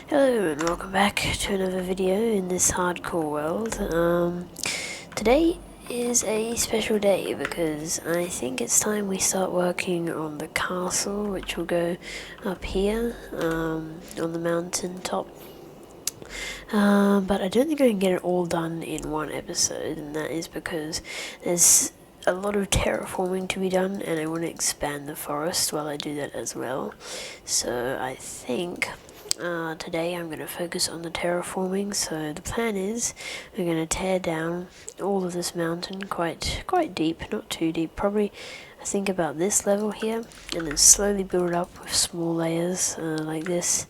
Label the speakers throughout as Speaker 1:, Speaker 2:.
Speaker 1: Hello and welcome back to another video in this hardcore world. Today is a special day because I think it's time we start working on the castle, which will go up here on the mountain top. But I don't think I can get it all done in one episode, and that is because there's a lot of terraforming to be done, and I want to expand the forest while I do that as well. So I think today I'm going to focus on the terraforming. So the plan is we're going to tear down all of this mountain quite deep, not too deep, probably I think about this level here, and then slowly build it up with small layers like this.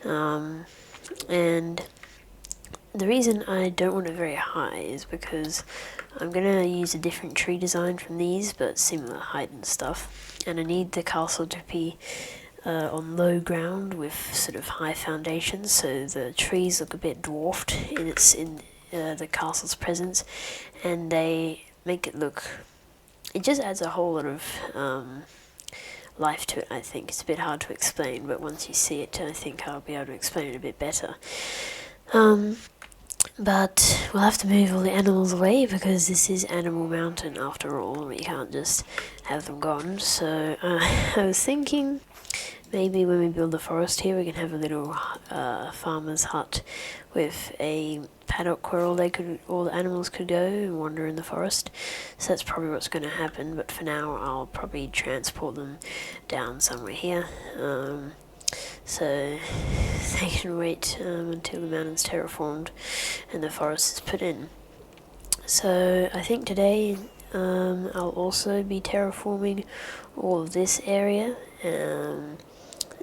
Speaker 1: And the reason I don't want it very high is because I'm going to use a different tree design from these, but similar height and stuff, and I need the castle to be on low ground with sort of high foundations, so the trees look a bit dwarfed in the castle's presence, and they make it look. It just adds a whole lot of life to it. I think it's a bit hard to explain, but once you see it, I think I'll be able to explain it a bit better. But we'll have to move all the animals away because this is Animal Mountain after all. We can't just have them gone. So I was thinking maybe when we build the forest here, we can have a little farmer's hut with a paddock where all the animals could go and wander in the forest. So that's probably what's going to happen. But for now, I'll probably transport them down somewhere here. So they can wait until the mountain's terraformed and the forest is put in. So I think today I'll also be terraforming all of this area,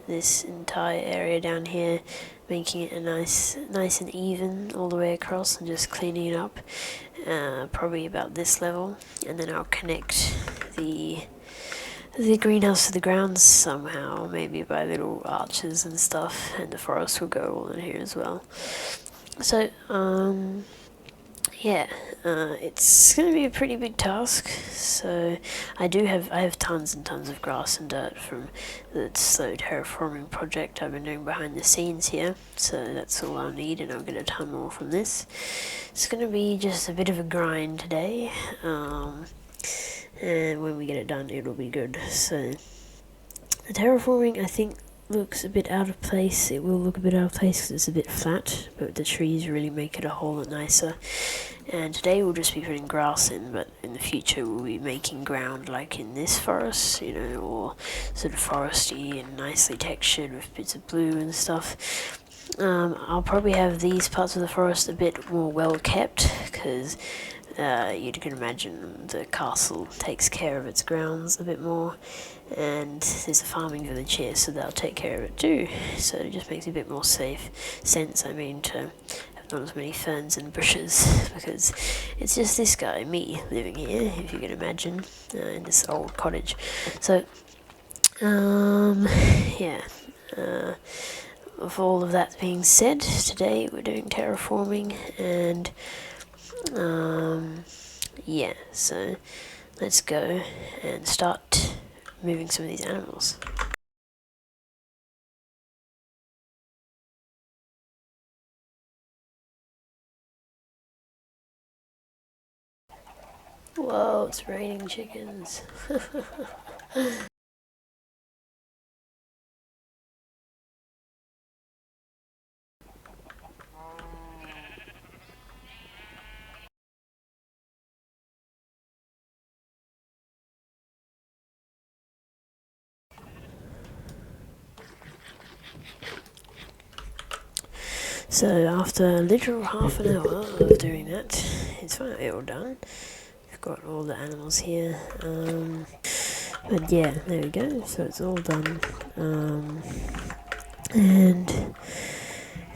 Speaker 1: this entire area down here, making it a nice and even all the way across, and just cleaning it up, probably about this level, and then I'll connect the greenhouse to the ground somehow, maybe by little arches and stuff, and the forest will go all in here as well. So, yeah, it's going to be a pretty big task. So I have tons and tons of grass and dirt from the slow terraforming project I've been doing behind the scenes here. So that's all I'll need, and I'll get a ton more from this. It's going to be just a bit of a grind today. And when we get it done, it'll be good. So the terraforming, I think, looks a bit out of place. It will look a bit out of place because it's a bit flat, but the trees really make it a whole lot nicer. And today we'll just be putting grass in, but in the future we'll be making ground like in this forest, or sort of foresty and nicely textured with bits of blue and stuff. I'll probably have these parts of the forest a bit more well kept, because you can imagine the castle takes care of its grounds a bit more, and there's a farming village here, so they'll take care of it too. So it just makes a bit more sense, to have not as many ferns and bushes, because it's just this guy, me, living here, if you can imagine, in this old cottage. So, yeah. With all of that being said, today we're doing terraforming, and yeah, so let's go and start moving some of these animals. Whoa, it's raining chickens. So after a literal half an hour of doing that, it's finally all done. We've got all the animals here. But yeah, there we go. So it's all done. And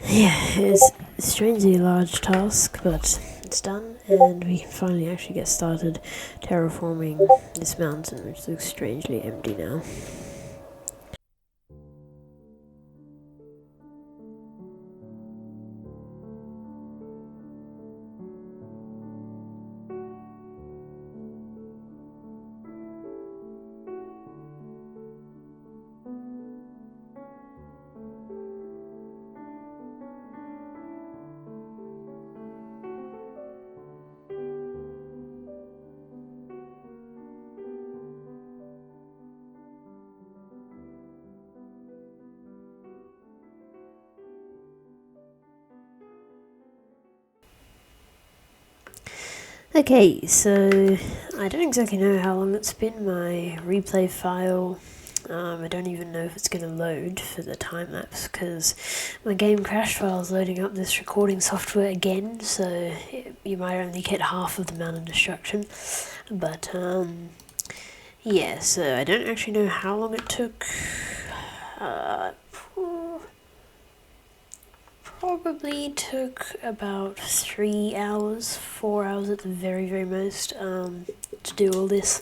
Speaker 1: yeah, it's a strangely large task, but it's done, and we can finally actually get started terraforming this mountain, which looks strangely empty now. Okay, so I don't exactly know how long it's been, my replay file. I don't even know if it's going to load for the time lapse because my game crashed while I was loading up this recording software again, so you might only get half of the amount of destruction. But yeah, so I don't actually know how long it took. Probably took about 3 hours, 4 hours at the very, very most, to do all this.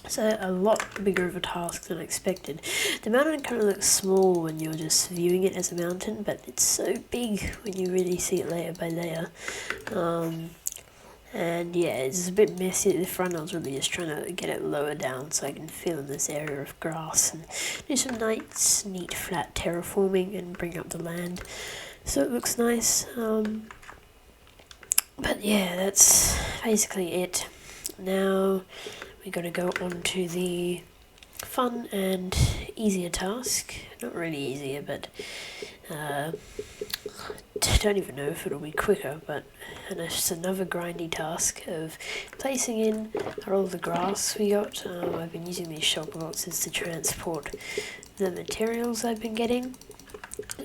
Speaker 1: So a lot bigger of a task than I expected. The mountain kind of looks small when you're just viewing it as a mountain, but it's so big when you really see it layer by layer. And yeah, it's a bit messy at the front. I was really just trying to get it lower down so I can fill in this area of grass and do some nice, neat, flat terraforming and bring up the land so it looks nice. But yeah, that's basically it. Now we gotta go on to the fun and easier task. Not really easier, but don't even know if it'll be quicker, but and it's another grindy task of placing in all the grass we got. I've been using these shulker boxes to transport the materials I've been getting,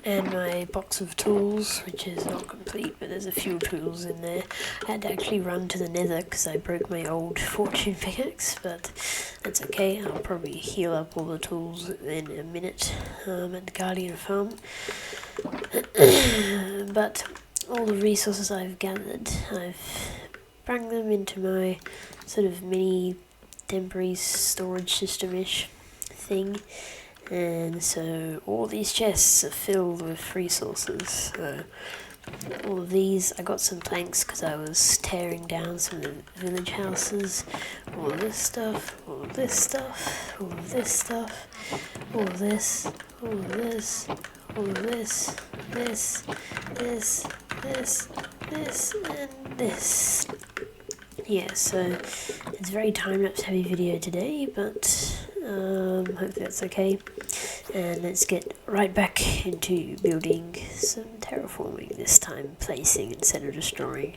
Speaker 1: and my box of tools, which is not complete, but there's a few tools in there. I had to actually run to the nether because I broke my old fortune pickaxe, but that's okay. I'll probably heal up all the tools in a minute at the Guardian farm. But all the resources I've gathered, I've brought them into my sort of mini temporary storage system-ish thing. And so all these chests are filled with resources. All of these, I got some planks because I was tearing down some of the village houses. All of this stuff, all of this stuff, all of this stuff, all of this, all of this, all of this, this, this, this, and this. Yeah, so it's a very time-lapse heavy video today, but hopefully that's okay. And let's get right back into building some terraforming, this time placing instead of destroying.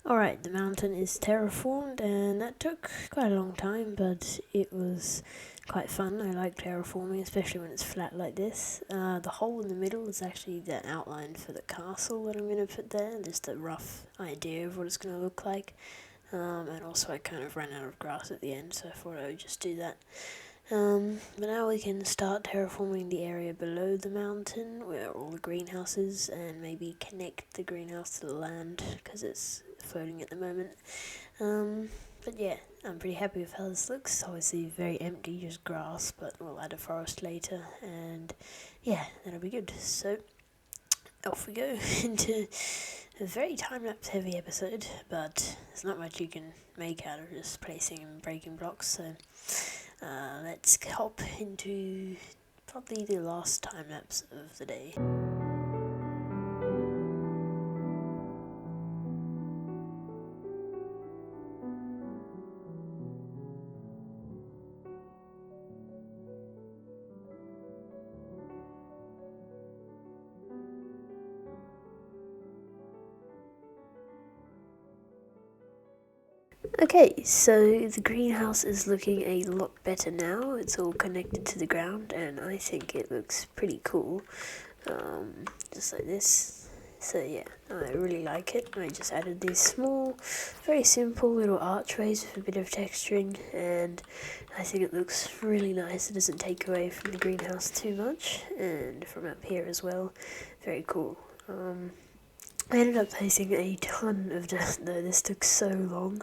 Speaker 1: Alright, the mountain is terraformed, and that took quite a long time, but it was quite fun. I like terraforming, especially when it's flat like this. The hole in the middle is actually the outline for the castle that I'm going to put there, just a rough idea of what it's going to look like. And also I kind of ran out of grass at the end, so I thought I would just do that. But now we can start terraforming the area below the mountain where all the greenhouses, and maybe connect the greenhouse to the land because it's floating at the moment. But yeah, I'm pretty happy with how this looks. Obviously very empty, just grass, but we'll add a forest later, and yeah, that'll be good. So off we go into a very time-lapse heavy episode, but there's not much you can make out of just placing and breaking blocks, so let's hop into probably the last time-lapse of the day. Okay, so the greenhouse is looking a lot better now. It's all connected to the ground, and I think it looks pretty cool. Just like this. So yeah, I really like it. I just added these small, very simple little archways with a bit of texturing, and I think it looks really nice. It doesn't take away from the greenhouse too much, and from up here as well. Very cool. I ended up placing a ton of dirt though. This took so long.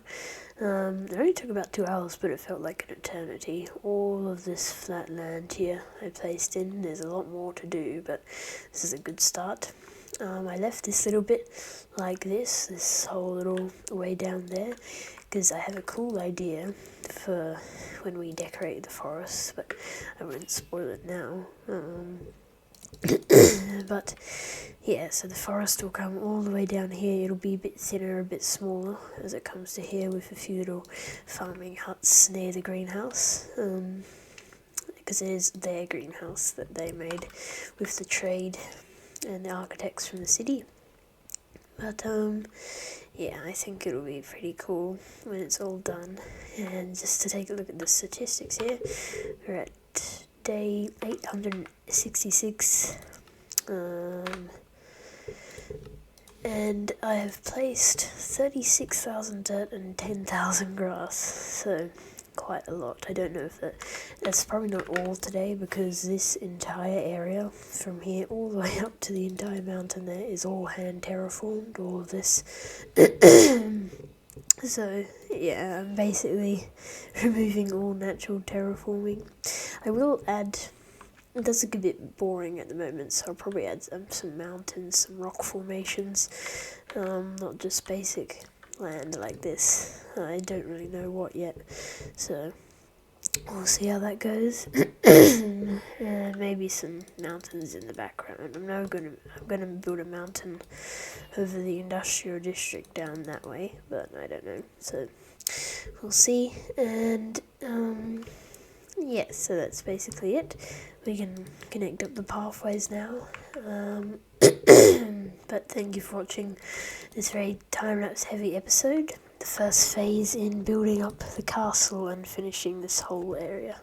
Speaker 1: It only took about 2 hours, but it felt like an eternity. All of this flat land here I placed in. There's a lot more to do, but this is a good start. I left this little bit like this whole little way down there, because I have a cool idea for when we decorate the forest, but I won't spoil it now. But yeah, so the forest will come all the way down here. It'll be a bit thinner, a bit smaller as it comes to here, with a few little farming huts near the greenhouse. Because it is their greenhouse that they made with the trade and the architects from the city. But yeah, I think it'll be pretty cool when it's all done. And just to take a look at the statistics here, we're at day 866. And I have placed 36,000 dirt and 10,000 grass, so quite a lot. I don't know if that's probably not all today, because this entire area from here all the way up to the entire mountain there is all hand terraformed, all of this. So yeah, I'm basically removing all natural terraforming. I will add, it does look a bit boring at the moment, so I'll probably add some mountains, some rock formations, not just basic land like this. I don't really know what yet, so we'll see how that goes. And maybe some mountains in the background. I'm gonna build a mountain over the industrial district down that way, but I don't know. So we'll see. And yeah, so that's basically it. We can connect up the pathways now. But thank you for watching this very time-lapse heavy episode. The first phase in building up the castle and finishing this whole area.